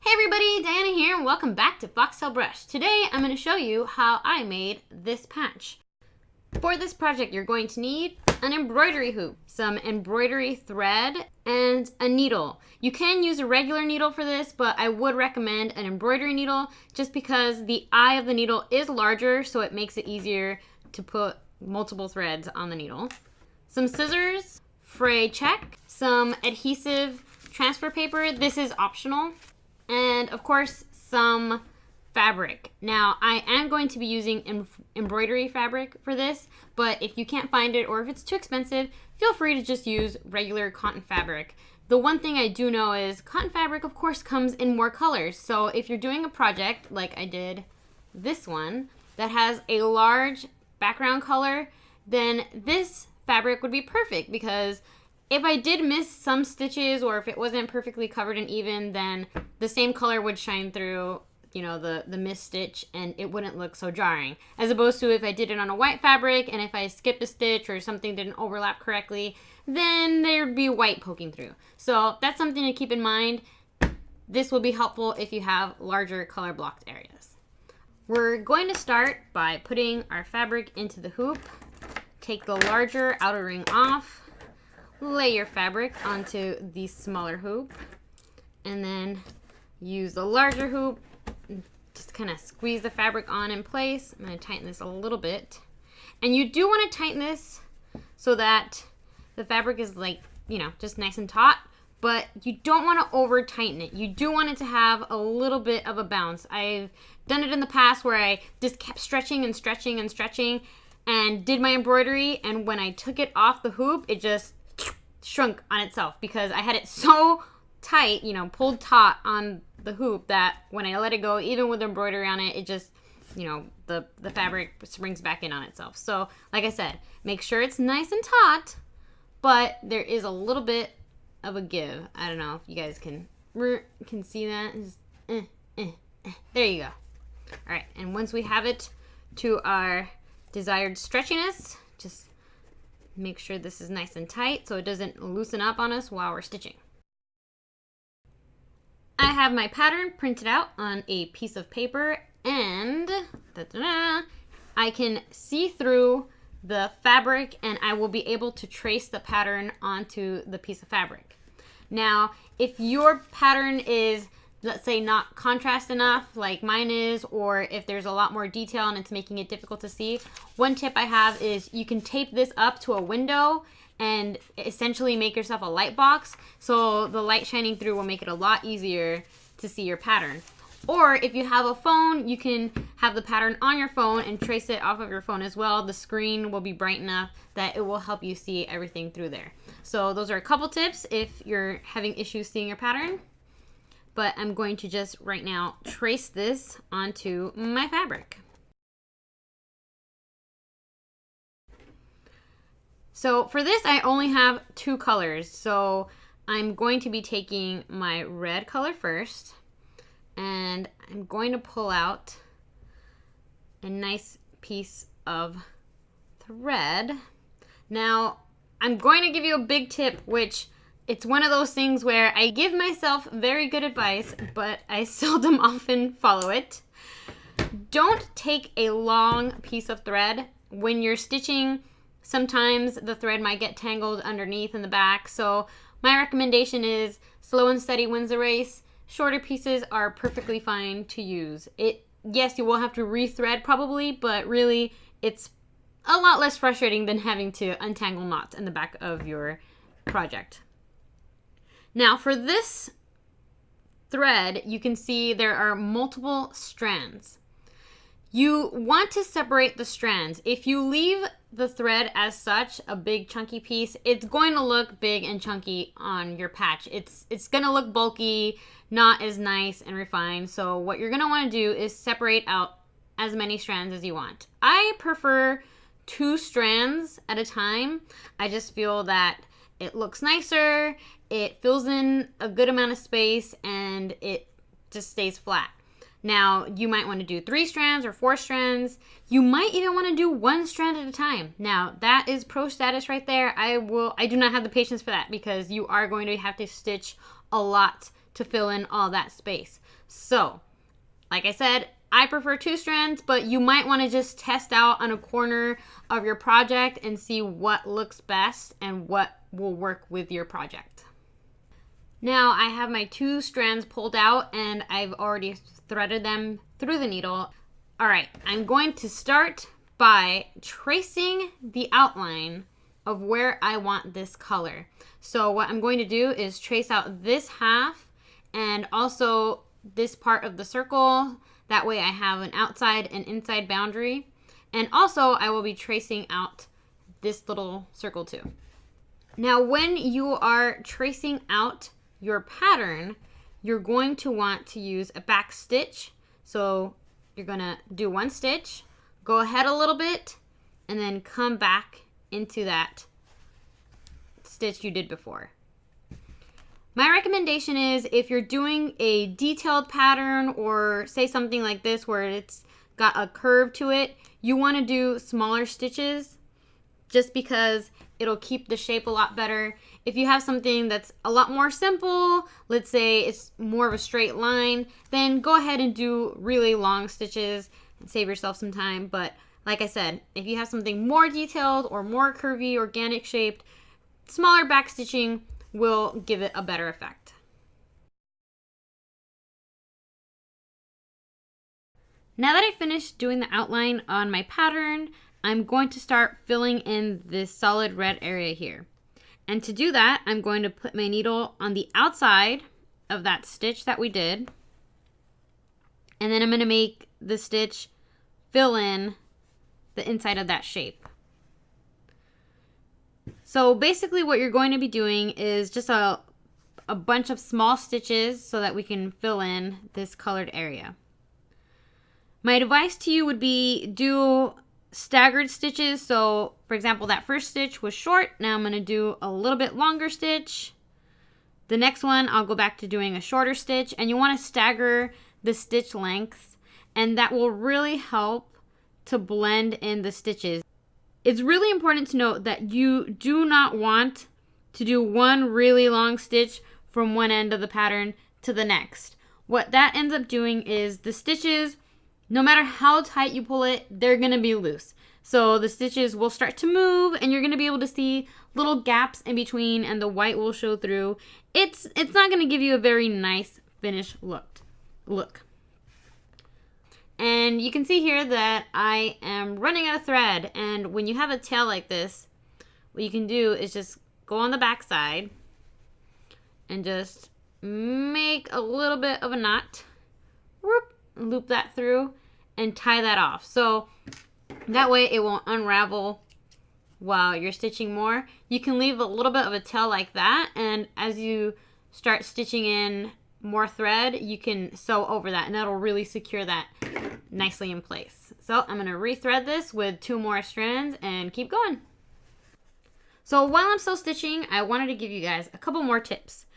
Hey everybody, Diana here and welcome back to Foxtail Brush. Today I'm going to show you how I made this patch. For this project you're going to need an embroidery hoop, some embroidery thread, and a needle. You can use a regular needle for this, but I would recommend an embroidery needle just because the eye of the needle is larger, so it makes it easier to put multiple threads on the needle. Some scissors, frayed check, some adhesive transfer paper. This is optional. And of course, some fabric. Now, I am going to be using embroidery fabric for this, but if you can't find it or if it's too expensive, feel free to just use regular cotton fabric. The one thing I do know is cotton fabric, of course, comes in more colors. So if you're doing a project like I did this one that has a large background color, then this fabric would be perfect because if I did miss some stitches or if it wasn't perfectly covered and even, then the same color would shine through, you know, the missed stitch and it wouldn't look so jarring. As opposed to if I did it on a white fabric and if I skipped a stitch or something didn't overlap correctly, then there'd be white poking through. So that's something to keep in mind. This will be helpful if you have larger color blocked areas. We're going to start by putting our fabric into the hoop. Take the larger outer ring off. Lay your fabric onto the smaller hoop and then use the larger hoop, just kind of squeeze the fabric on in place. I'm going to tighten this a little bit. And you do want to tighten this so that the fabric is like, you know, just nice and taut, but you don't want to over tighten it. You do want it to have a little bit of a bounce. I've done it in the past where I just kept stretching and stretching and stretching and did my embroidery, and when I took it off the hoop, it just shrunk on itself because I had it so tight, you know, pulled taut on the hoop that when I let it go, even with embroidery on it, it just, you know, the fabric springs back in on itself. So like I said, make sure it's nice and taut, but there is a little bit of a give. I don't know if you guys can see that. Just, there you go. All right, and once we have it to our desired stretchiness, just make sure this is nice and tight so it doesn't loosen up on us while we're stitching. I have my pattern printed out on a piece of paper and I can see through the fabric and I will be able to trace the pattern onto the piece of fabric. Now, if your pattern is, let's say, not contrast enough like mine is, or if there's a lot more detail and it's making it difficult to see, one tip I have is you can tape this up to a window and essentially make yourself a light box, so the light shining through will make it a lot easier to see your pattern. Or if you have a phone, you can have the pattern on your phone and trace it off of your phone as well. The screen will be bright enough that it will help you see everything through there. So those are a couple tips if you're having issues seeing your pattern. But I'm going to just right now trace this onto my fabric. So for this, I only have two colors. So I'm going to be taking my red color first, and I'm going to pull out a nice piece of thread. Now, I'm going to give you a big tip, which it's one of those things where I give myself very good advice, but I seldom often follow it. Don't take a long piece of thread. When you're stitching, sometimes the thread might get tangled underneath in the back. So my recommendation is slow and steady wins the race. Shorter pieces are perfectly fine to use. Yes, you will have to rethread probably, but really it's a lot less frustrating than having to untangle knots in the back of your project. Now for this thread, you can see there are multiple strands. You want to separate the strands. If you leave the thread as such, a big chunky piece, it's going to look big and chunky on your patch. It's going to look bulky, not as nice and refined. So what you're going to want to do is separate out as many strands as you want. I prefer 2 strands at a time. I just feel that it looks nicer, it fills in a good amount of space, and it just stays flat. Now, you might want to do 3 strands or 4 strands. You might even want to do 1 strand at a time. Now, that is pro status right there. I do not have the patience for that because you are going to have to stitch a lot to fill in all that space. So, like I said, I prefer 2 strands, but you might want to just test out on a corner of your project and see what looks best and what will work with your project. Now I have my 2 strands pulled out and I've already threaded them through the needle. All right, I'm going to start by tracing the outline of where I want this color. So what I'm going to do is trace out this half and also this part of the circle. That way I have an outside and inside boundary. And also I will be tracing out this little circle too. Now when you are tracing out your pattern, you're going to want to use a back stitch. So you're gonna do 1 stitch, go ahead a little bit, and then come back into that stitch you did before. My recommendation is if you're doing a detailed pattern or say something like this where it's got a curve to it, you want to do smaller stitches just because it'll keep the shape a lot better. If you have something that's a lot more simple, let's say it's more of a straight line, then go ahead and do really long stitches and save yourself some time. But like I said, if you have something more detailed or more curvy, organic shaped, smaller back stitching will give it a better effect. Now that I finished doing the outline on my pattern, I'm going to start filling in this solid red area here. And to do that, I'm going to put my needle on the outside of that stitch that we did. And then I'm going to make the stitch fill in the inside of that shape. So basically what you're going to be doing is just a bunch of small stitches so that we can fill in this colored area. My advice to you would be do staggered stitches. So for example, that first stitch was short. Now I'm going to do a little bit longer stitch. The next one, I'll go back to doing a shorter stitch, and you want to stagger the stitch lengths, and that will really help to blend in the stitches. It's really important to note that you do not want to do one really long stitch from one end of the pattern to the next. What that ends up doing is the stitches, no matter how tight you pull it, they're going to be loose. So the stitches will start to move and you're going to be able to see little gaps in between and the white will show through. It's not going to give you a very nice finished look. And you can see here that I am running out of thread, and when you have a tail like this, what you can do is just go on the back side and just make a little bit of a knot, whoop, loop that through and tie that off. So that way it won't unravel while you're stitching more. You can leave a little bit of a tail like that, and as you start stitching in more thread, you can sew over that and that'll really secure that nicely in place. So I'm going to rethread this with 2 more strands and keep going. So while I'm still stitching, I wanted to give you guys a couple more tips.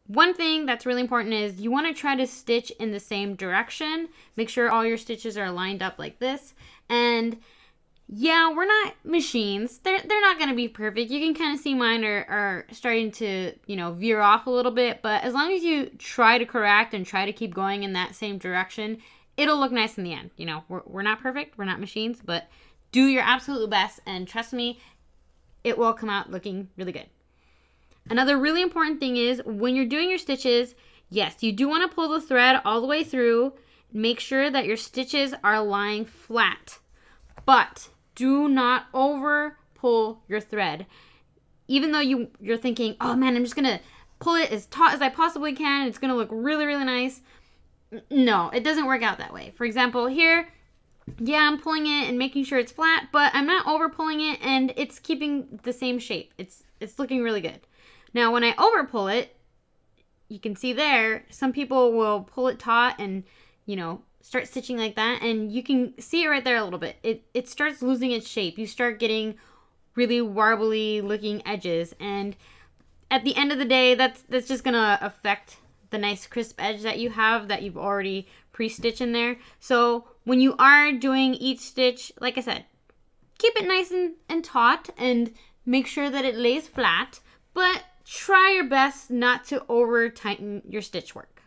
One thing that's really important is you want to try to stitch in the same direction. Make sure all your stitches are lined up like this. And yeah, we're not machines. They're not going to be perfect. You can kind of see mine are starting to, veer off a little bit. But as long as you try to correct and try to keep going in that same direction, it'll look nice in the end. We're not perfect. We're not machines. But do your absolute best. And trust me, it will come out looking really good. Another really important thing is when you're doing your stitches, yes, you do want to pull the thread all the way through. Make sure that your stitches are lying flat. But do not over pull your thread. Even though you're thinking, oh man, I'm just going to pull it as taut as I possibly can. It's going to look really, really nice. No, it doesn't work out that way. For example, here, yeah, I'm pulling it and making sure it's flat, but I'm not over pulling it and it's keeping the same shape. It's looking really good. Now, when I over pull it, you can see there, some people will pull it taut and, start stitching like that, and you can see it right there a little bit. It starts losing its shape. You start getting really warbly looking edges, and at the end of the day, that's just gonna affect the nice crisp edge that you have that you've already pre-stitched in there. So when you are doing each stitch, like I said, keep it nice and taut and make sure that it lays flat, but try your best not to over tighten your stitch work.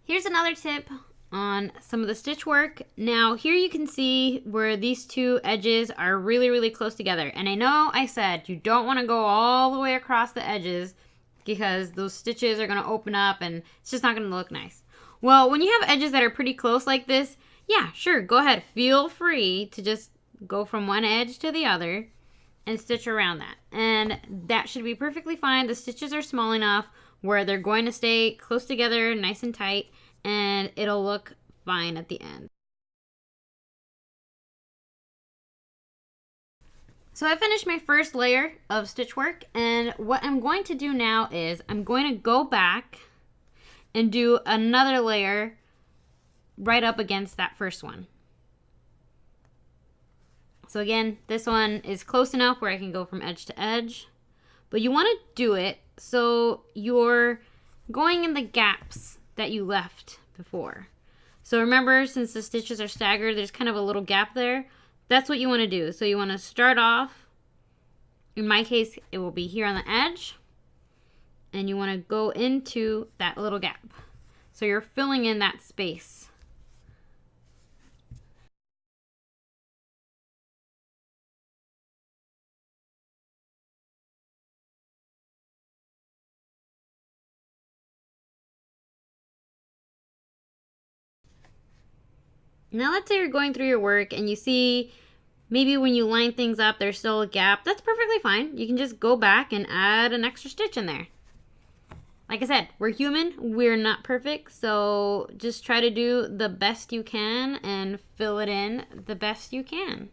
Here's another tip on some of the stitch work. Now here you can see where these two edges are really, really close together. And I know I said you don't want to go all the way across the edges because those stitches are going to open up and it's just not going to look nice. Well, when you have edges that are pretty close like this, yeah, sure, go ahead. Feel free to just go from one edge to the other and stitch around that. And that should be perfectly fine. The stitches are small enough where they're going to stay close together, nice and tight, and it'll look fine at the end. So I finished my first layer of stitch work, and what I'm going to do now is I'm going to go back and do another layer right up against that first one. So again, this one is close enough where I can go from edge to edge, but you want to do it so you're going in the gaps that you left before. So remember, since the stitches are staggered, there's kind of a little gap there. That's what you want to do. So you want to start off, in my case, it will be here on the edge, and you want to go into that little gap. So you're filling in that space. Now let's say you're going through your work and you see maybe when you line things up there's still a gap. That's perfectly fine. You can just go back and add an extra stitch in there. Like I said, we're human, we're not perfect, so just try to do the best you can and fill it in the best you can.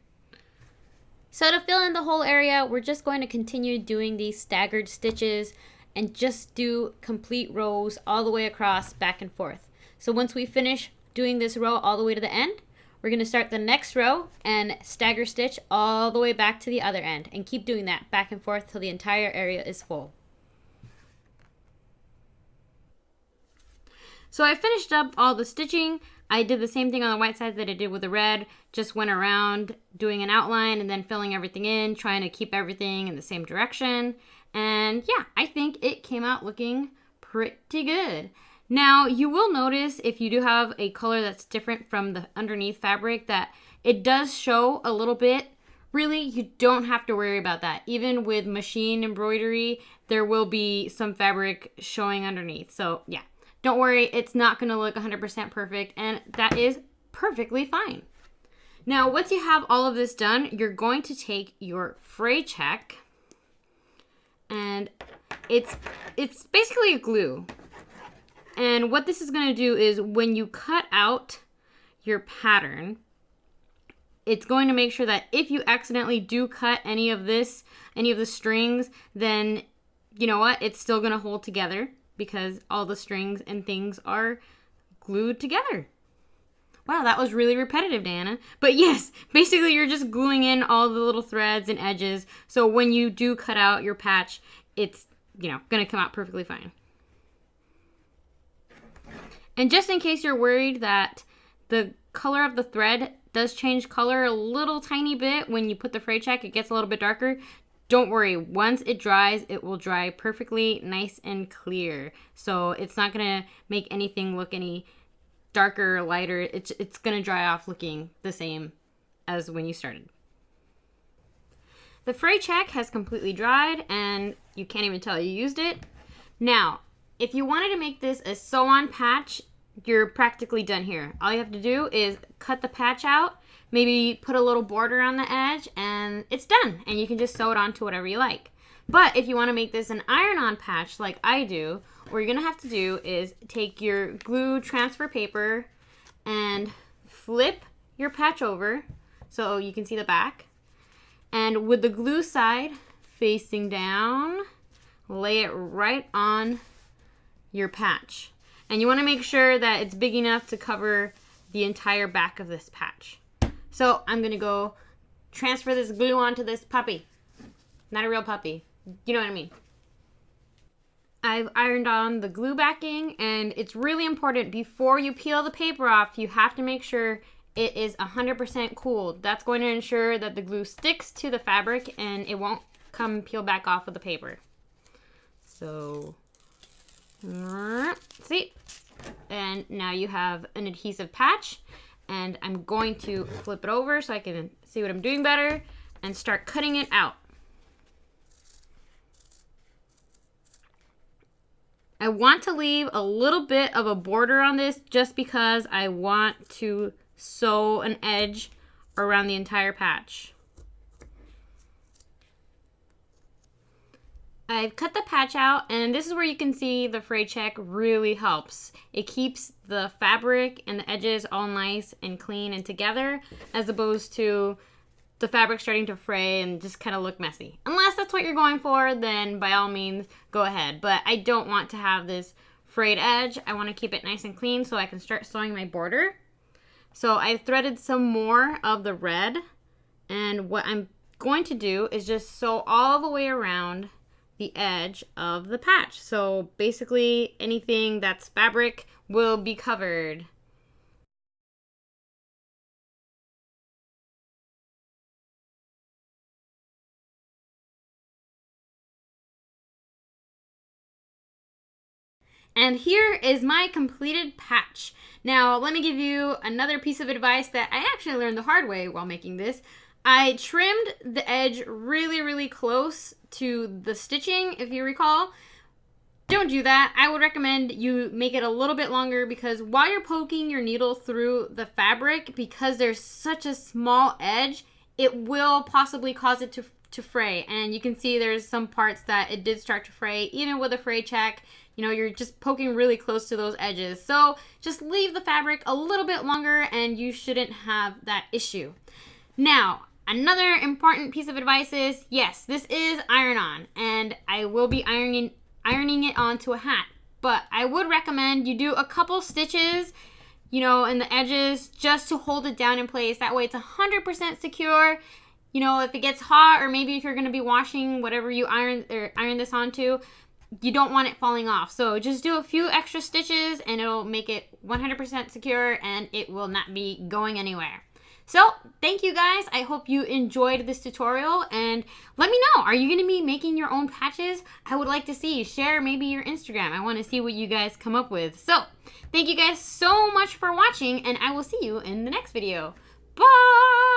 So to fill in the whole area, we're just going to continue doing these staggered stitches and just do complete rows all the way across, back and forth. So once we finish doing this row all the way to the end, we're going to start the next row and stagger stitch all the way back to the other end and keep doing that back and forth till the entire area is full. So I finished up all the stitching. I did the same thing on the white side that I did with the red, just went around doing an outline and then filling everything in, trying to keep everything in the same direction. And yeah, I think it came out looking pretty good. Now, you will notice if you do have a color that's different from the underneath fabric that it does show a little bit. Really, you don't have to worry about that. Even with machine embroidery, there will be some fabric showing underneath. So yeah, don't worry, it's not going to look 100% perfect, and that is perfectly fine. Now, once you have all of this done, you're going to take your fray check, and it's basically a glue. And what this is going to do is when you cut out your pattern, it's going to make sure that if you accidentally do cut any of the strings, then you know what? It's still going to hold together because all the strings and things are glued together. Wow, that was really repetitive, Diana. But yes, basically you're just gluing in all the little threads and edges. So when you do cut out your patch, it's, going to come out perfectly fine. And just in case you're worried that the color of the thread does change color a little tiny bit when you put the fray check, it gets a little bit darker. Don't worry, once it dries, it will dry perfectly nice and clear. So it's not gonna make anything look any darker or lighter. It's gonna dry off looking the same as when you started. The fray check has completely dried and you can't even tell you used it. Now, if you wanted to make this a sew-on patch, you're practically done here. All you have to do is cut the patch out, maybe put a little border on the edge, and it's done. And you can just sew it onto whatever you like. But if you want to make this an iron-on patch like I do, what you're going to have to do is take your glue transfer paper and flip your patch over so you can see the back. And with the glue side facing down, lay it right on your patch. And you want to make sure that it's big enough to cover the entire back of this patch. So I'm going to go transfer this glue onto this puppy. Not a real puppy. You know what I mean. I've ironed on the glue backing, and it's really important before you peel the paper off, you have to make sure it is 100% cooled. That's going to ensure that the glue sticks to the fabric and it won't come peel back off with the paper. So, see? And now you have an adhesive patch. And I'm going to flip it over so I can see what I'm doing better and start cutting it out. I want to leave a little bit of a border on this just because I want to sew an edge around the entire patch. I've cut the patch out, and this is where you can see the fray check really helps. It keeps the fabric and the edges all nice and clean and together, as opposed to the fabric starting to fray and just kind of look messy. Unless that's what you're going for, then by all means, go ahead. But I don't want to have this frayed edge. I want to keep it nice and clean so I can start sewing my border. So I've threaded some more of the red, and what I'm going to do is just sew all the way around the edge of the patch. So basically anything that's fabric will be covered. And here is my completed patch. Now, let me give you another piece of advice that I actually learned the hard way while making this. I trimmed the edge really close to the stitching, if you recall. Don't do that. I would recommend you make it a little bit longer, because while you're poking your needle through the fabric, because there's such a small edge, it will possibly cause it to fray. And you can see there's some parts that it did start to fray, even with a fray check. You know, you're just poking really close to those edges. So just leave the fabric a little bit longer and you shouldn't have that issue. Now, another important piece of advice is, yes, this is iron-on, and I will be ironing it onto a hat. But I would recommend you do a couple stitches, you know, in the edges, just to hold it down in place. That way it's 100% secure. You know, if it gets hot, or maybe if you're going to be washing whatever you iron this onto, you don't want it falling off. So just do a few extra stitches and it'll make it 100% secure, and it will not be going anywhere. So thank you guys. I hope you enjoyed this tutorial, and let me know, are you going to be making your own patches? I would like to see. Share maybe your Instagram. I want to see what you guys come up with. So thank you guys so much for watching, and I will see you in the next video. Bye!